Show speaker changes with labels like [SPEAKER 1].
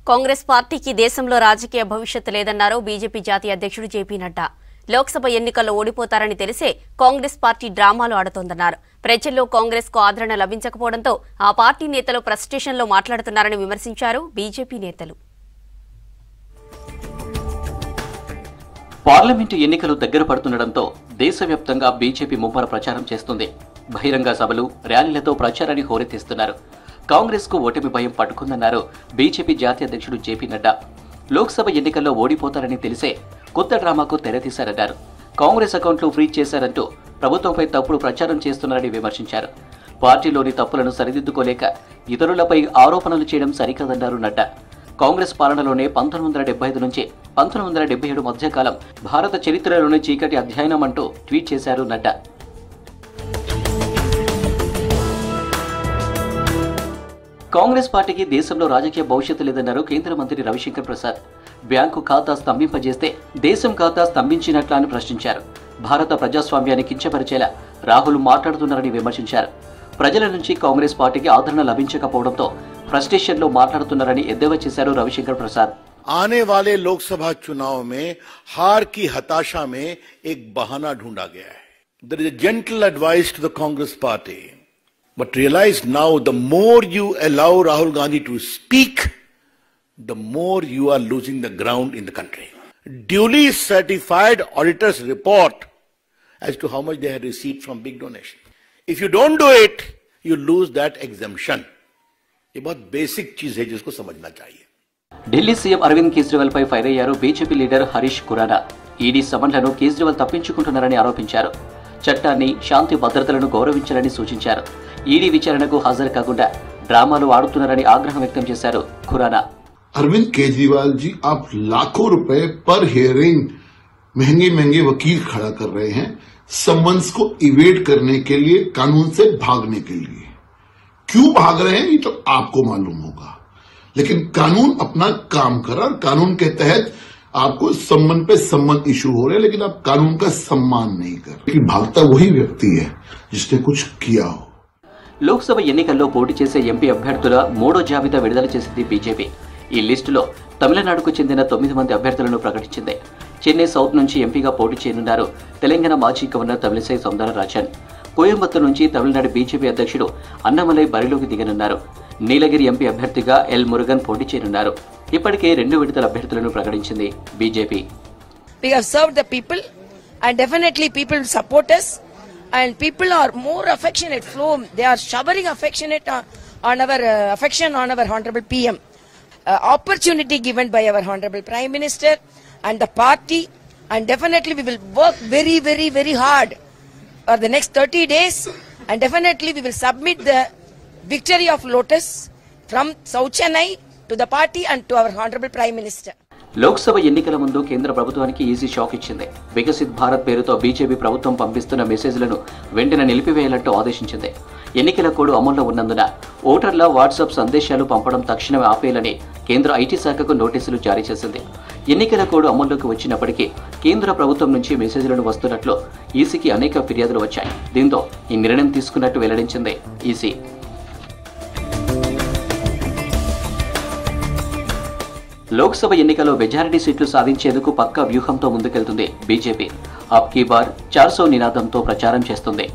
[SPEAKER 1] కాంగ్రెస్ పార్టీకి దేశంలో రాజకీయ భవిష్యత్తు లేదన్నారు బీజేపీ జాతీయ అధ్యక్షుడు జేపీ నడ్డా. లోక్సభ ఎన్నికల్లో ఓడిపోతారని తెలిసే కాంగ్రెస్ పార్టీ డ్రామాలు ఆడుతోందన్నారు. ప్రజల్లో కాంగ్రెస్కు ఆదరణ లభించకపోవడంతో ఆ పార్టీ నేతలు ఫ్రస్ట్రేషన్లో మాట్లాడుతున్నారని విమర్శించారు బీజేపీ నేతలు.
[SPEAKER 2] పార్లమెంటు ఎన్నికలు దగ్గర పడుతుండటంతో దేశవ్యాప్తంగా బీజేపీ ముమ్మర ప్రచారం చేస్తుంది. బహిరంగ సభలు, ర్యాలీలతో ప్రచారాన్ని హోరెత్తిస్తున్నారు. కాంగ్రెస్ కు ఓటమి భయం పట్టుకుందన్నారు బీజేపీ జాతీయ అధ్యక్షుడు జేపీ నడ్డా. లోక్సభ ఎన్నికల్లో ఓడిపోతారని తెలిసే కొత్త డ్రామాకు తెరతీశారన్నారు. కాంగ్రెస్ అకౌంట్లు ఫ్రీజ్ చేశారంటూ ప్రభుత్వంపై తప్పుడు ప్రచారం చేస్తున్నారని విమర్శించారు. పార్టీలోని తప్పులను సరిదిద్దుకోలేక ఇతరులపై ఆరోపణలు చేయడం సరికాదన్నారు నడ్డా. కాంగ్రెస్ పాలనలోనే 1975 నుంచి 1977 మధ్యకాలం భారత చరిత్రలోని చీకటి అధ్యయనం అంటూ ట్వీట్ చేశారు నడ్డా. కాంగ్రెస్ పార్టీకి దేశంలో రాజకీయ భవిష్యత్తు లేదన్నారు కేంద్ర మంత్రి రవిశంకర్ ప్రసాద్. బ్యాంకు ఖాతా స్తంభింపజేస్తే దేశం ఖాతా స్తంభించినట్లా అని ప్రశ్నించారు. భారత ప్రజాస్వామ్యాన్ని కించపరిచేలా రాహుల్ మాట్లాడుతున్నారని విమర్శించారు. ప్రజల నుంచి కాంగ్రెస్ పార్టీకి ఆదరణ లభించకపోవడంతో फ्रस्ट्रेशन లో మాట్లాడుతున్నారని ఎద్దేవా చేశారు రవిశంకర్ ప్రసాద్.
[SPEAKER 3] आने वाले लोकसभा चुनाव में हार की हताशा में एक बहाना ढूंढा गया है. There is a gentle advice to the Congress party, but realize now the more you allow Rahul Gandhi to speak, the more you are losing the ground in the country. Duly certified auditors report as to how much they have received from big donation. If you don't do it, you lose that exemption. ये बहुत basic चीज है जिसको समझना चाहिए.
[SPEAKER 2] Delhi CM Arvind Kejriwal పై fire అయ్యారు BJP leader Harish Khurana. ED సమన్లను కేజ్రీవాల్ తప్పించుకుంటున్నారని ఆరోపించారు. చట్టాన్ని, శాంతి భద్రతలను గౌరవించాలని సూచించారు. ఈడీ విచారణకు హాజరు కాకుండా డ్రామాలు ఆడుతున్నారని ఆగ్రహం వ్యక్తం చేశారు ఖురానా.
[SPEAKER 4] अरविंद केजरीवाल जी, आप लाखों रुपए पर हियरिंग महंगे महंगे वकील खड़ा कर रहे हैं समन्स को इवेड करने के लिए, कानून से भागने के लिए. क्यों भाग रहे हैं ये तो आपको मालूम होगा, लेकिन कानून अपना काम कर रहा है. कानून के तहत आपको सम्मन पे सम्मन इशू हो रहे हैं, लेकिन आप कानून का सम्मान नहीं कर रहे. भागता वही व्यक्ति है जिसने कुछ किया हो.
[SPEAKER 2] లోక్సభ ఎన్నికల్లో పోటీ చేసే ఎంపీ అభ్యర్థుల మూడో జాబితా విడుదల చేసింది బీజేపీ. ఈ లిస్టులో తమిళనాడుకు చెందిన 9 మంది అభ్యర్థులను ప్రకటించింది. చెన్నై సౌత్ నుంచి ఎంపీగా పోటీ చేయనున్నారు తెలంగాణ మాజీ గవర్నర్ తమిళిసై సౌందరరాజన్. కోయంబత్తూరు నుంచి తమిళనాడు బీజేపీ అధ్యక్షుడు అన్నమలై బరిలోకి దిగనున్నారు. నీలగిరి ఎంపీ అభ్యర్థిగా ఎల్ మురుగన్ పోటీ చేయనున్నారు. ఇప్పటికే 2 విడతల అభ్యర్థులను ప్రకటించింది BJP.
[SPEAKER 5] We have served the people and definitely people support us and people are more affectionate flow. They are showering affectionate on our affection on our honorable PM. Opportunity given by our honorable Prime Minister and the party, and definitely we will work very very very hard for the next 30 days and definitely we will submit the victory of Lotus from South Chennai to the party and to our honorable Prime Minister.
[SPEAKER 2] Lok Sabha ఎన్నికల ముందు కేంద్ర ప్రభుత్వానికి easy shock ఇచ్చింది. వికసిత్ భారత్ పేరుతో BJP ప్రభుత్వం పంపిస్తున్న మెసేజ్లను వెంటనే నిలిపివేయాలంటూ ఆదేశించింది. ఎన్నికల కోడ్ అమల్లో ఉన్నందున ఓటర్ల వాట్సాప్ సందేశాలు పంపడం తక్షణమే ఆపేయాలని కేంద్ర ఐటీ శాఖకు నోటీసులు జారీ చేసింది. ఎన్నికల కోడ్ అమల్లోకి వచ్చినప్పటికీ కేంద్ర ప్రభుత్వం నుంచి మెసేజ్లను వస్తున్నట్లు ఈసీకి అనేక ఫిర్యాదులు వచ్చాయి. దీంతో ఈ నిర్ణయం తీసుకున్నట్టు వెల్లడించింది ఈసీ. లోక్సభ ఎన్నికల్లో మెజారిటీ సీట్లు సాధించేందుకు పక్కా వ్యూహంతో ముందుకెళ్తుంది బీజేపీ. అబ్ కీ బార్ 400 నినాదంతో ప్రచారం చేస్తుంది.